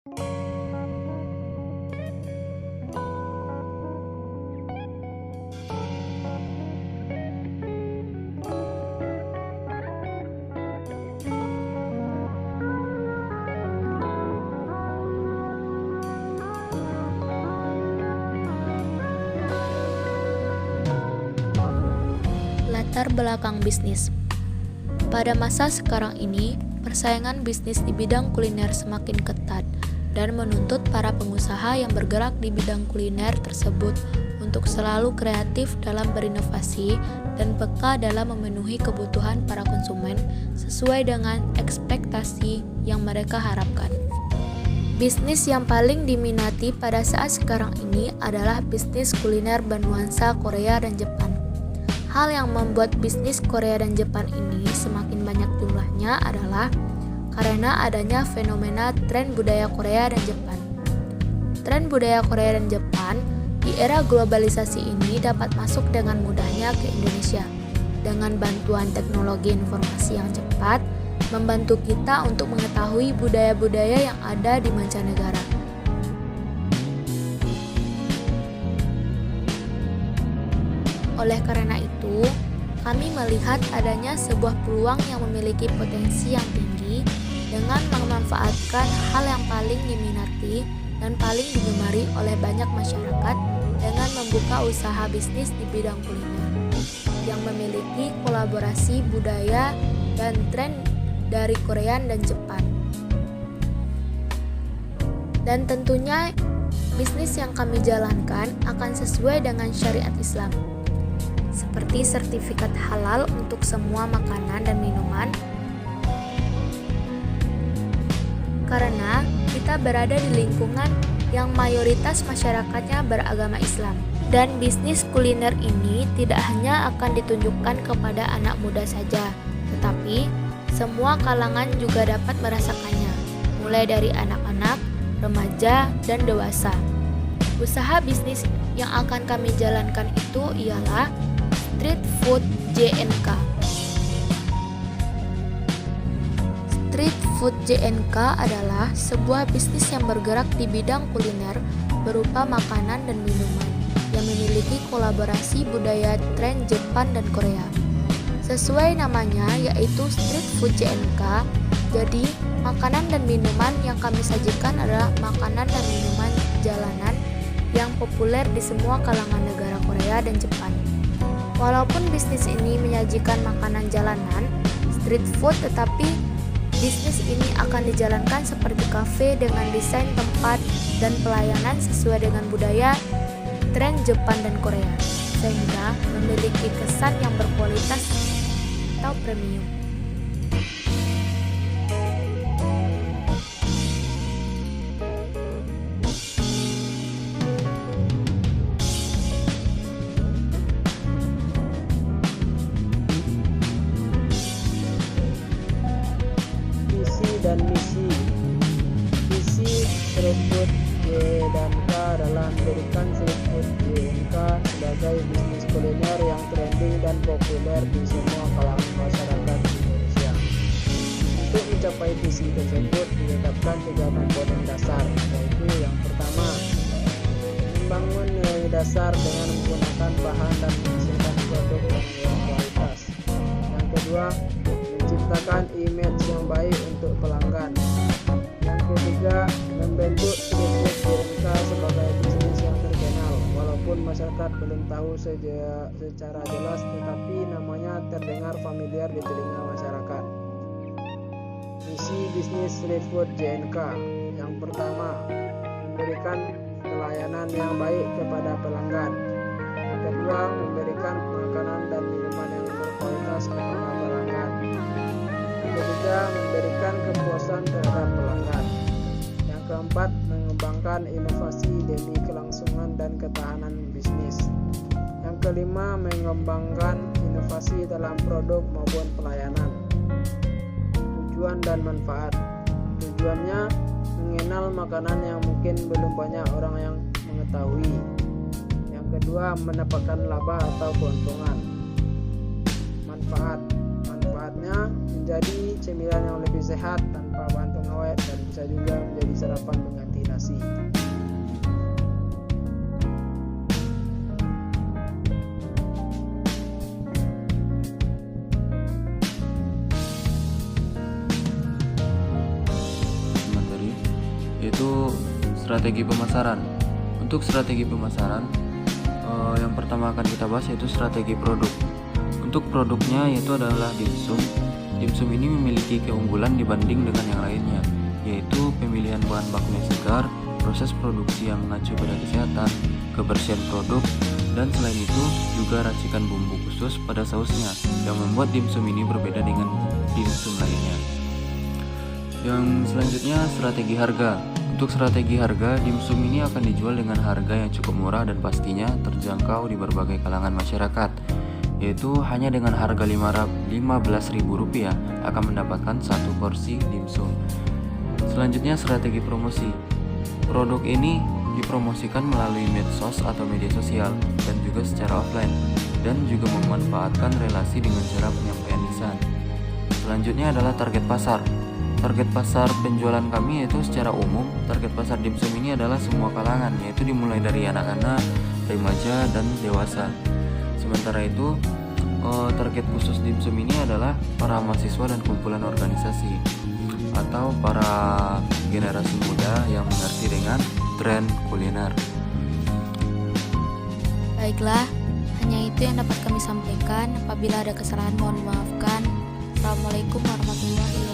Latar belakang bisnis. Pada masa sekarang ini, persaingan bisnis di bidang kuliner semakin ketat dan menuntut para pengusaha yang bergerak di bidang kuliner tersebut untuk selalu kreatif dalam berinovasi dan peka dalam memenuhi kebutuhan para konsumen sesuai dengan ekspektasi yang mereka harapkan. Bisnis yang paling diminati pada saat sekarang ini adalah bisnis kuliner bernuansa Korea dan Jepan. Hal yang membuat bisnis Korea dan Jepan ini semakin banyak jumlahnya adalah karena adanya fenomena tren budaya Korea dan Jepan. Tren budaya Korea dan Jepan di era globalisasi ini dapat masuk dengan mudahnya ke Indonesia. Dengan bantuan teknologi informasi yang cepat, membantu kita untuk mengetahui budaya-budaya yang ada di mancanegara. Oleh karena itu, kami melihat adanya sebuah peluang yang memiliki potensi yang tinggi dengan memanfaatkan hal yang paling diminati dan paling digemari oleh banyak masyarakat dengan membuka usaha bisnis di bidang kuliner yang memiliki kolaborasi budaya dan tren dari Korea dan Jepan. Dan tentunya bisnis yang kami jalankan akan sesuai dengan syariat Islam, seperti sertifikat halal untuk semua makanan dan minuman, karena kita berada di lingkungan yang mayoritas masyarakatnya beragama Islam. Dan bisnis kuliner ini tidak hanya akan ditunjukkan kepada anak muda saja, tetapi semua kalangan juga dapat merasakannya, mulai dari anak-anak, remaja, dan dewasa. Usaha bisnis yang akan kami jalankan itu ialah Street Food JNK. Street Food JNK adalah sebuah bisnis yang bergerak di bidang kuliner berupa makanan dan minuman yang memiliki kolaborasi budaya tren Jepan dan Korea. Sesuai namanya yaitu Street Food JNK, jadi makanan dan minuman yang kami sajikan adalah makanan dan minuman jalanan yang populer di semua kalangan negara Korea dan Jepan. Walaupun bisnis ini menyajikan makanan jalanan, street food, tetapi bisnis ini akan dijalankan seperti kafe dengan desain tempat dan pelayanan sesuai dengan budaya, tren Jepan dan Korea, sehingga memiliki kesan yang berkualitas atau premium. Dan misi Street Food JNK adalah menjadikan Street Food JNK sebagai bisnis kuliner yang trending dan populer di semua kalangan masyarakat Indonesia. Untuk mencapai visi tersebut ditetapkan 3 komponen dasar, yaitu yang pertama, membangun nilai dasar dengan menggunakan bahan dan menghasilkan produk yang berkualitas. Yang kedua, menciptakan image yang baik untuk pelanggan. Yang ketiga, membentuk Street Food JNK sebagai bisnis yang terkenal, walaupun masyarakat belum tahu secara jelas, tetapi namanya terdengar familiar di telinga masyarakat. Misi bisnis Street Food JNK yang pertama, memberikan pelayanan yang baik kepada pelanggan. Yang kedua, memberikan makanan dan minuman yang berkualitas kepada pelanggan. Ketiga, memberikan kepuasan terhadap pelanggan. Yang keempat, mengembangkan inovasi demi kelangsungan dan ketahanan bisnis. Yang kelima, mengembangkan inovasi dalam produk maupun pelayanan. Tujuan dan manfaat. Tujuannya mengenal makanan yang mungkin belum banyak orang yang mengetahui. Yang kedua, mendapatkan laba atau keuntungan. Manfaatnya menjadi cemilan yang lebih sehat tanpa bahan pengawet dan bisa juga menjadi sarapan dengan Strategi pemasaran. Untuk strategi pemasaran, yang pertama akan kita bahas yaitu strategi produk. Untuk produknya yaitu adalah dimsum. Dimsum ini memiliki keunggulan dibanding dengan yang lainnya, yaitu pemilihan bahan bakunya segar, proses produksi yang mengacu pada kesehatan, kebersihan produk, dan selain itu juga racikan bumbu khusus pada sausnya yang membuat dimsum ini berbeda dengan dimsum lainnya. Yang selanjutnya strategi harga. Untuk strategi harga, dimsum ini akan dijual dengan harga yang cukup murah dan pastinya terjangkau di berbagai kalangan masyarakat, yaitu hanya dengan harga Rp15.000 akan mendapatkan satu porsi dimsum. Selanjutnya strategi promosi. Produk ini dipromosikan melalui medsos atau media sosial dan juga secara offline, dan juga memanfaatkan relasi dengan cara penyampaian lisan. Selanjutnya adalah target pasar. Target pasar penjualan kami yaitu secara umum, target pasar dimsum ini adalah semua kalangan, yaitu dimulai dari anak-anak, remaja, dan dewasa. Sementara itu, target khusus dimsum ini adalah para mahasiswa dan kumpulan organisasi atau para generasi muda yang mengerti dengan tren kuliner. Baiklah, hanya itu yang dapat kami sampaikan. Apabila ada kesalahan mohon dimaafkan. Assalamualaikum warahmatullahi wabarakatuh.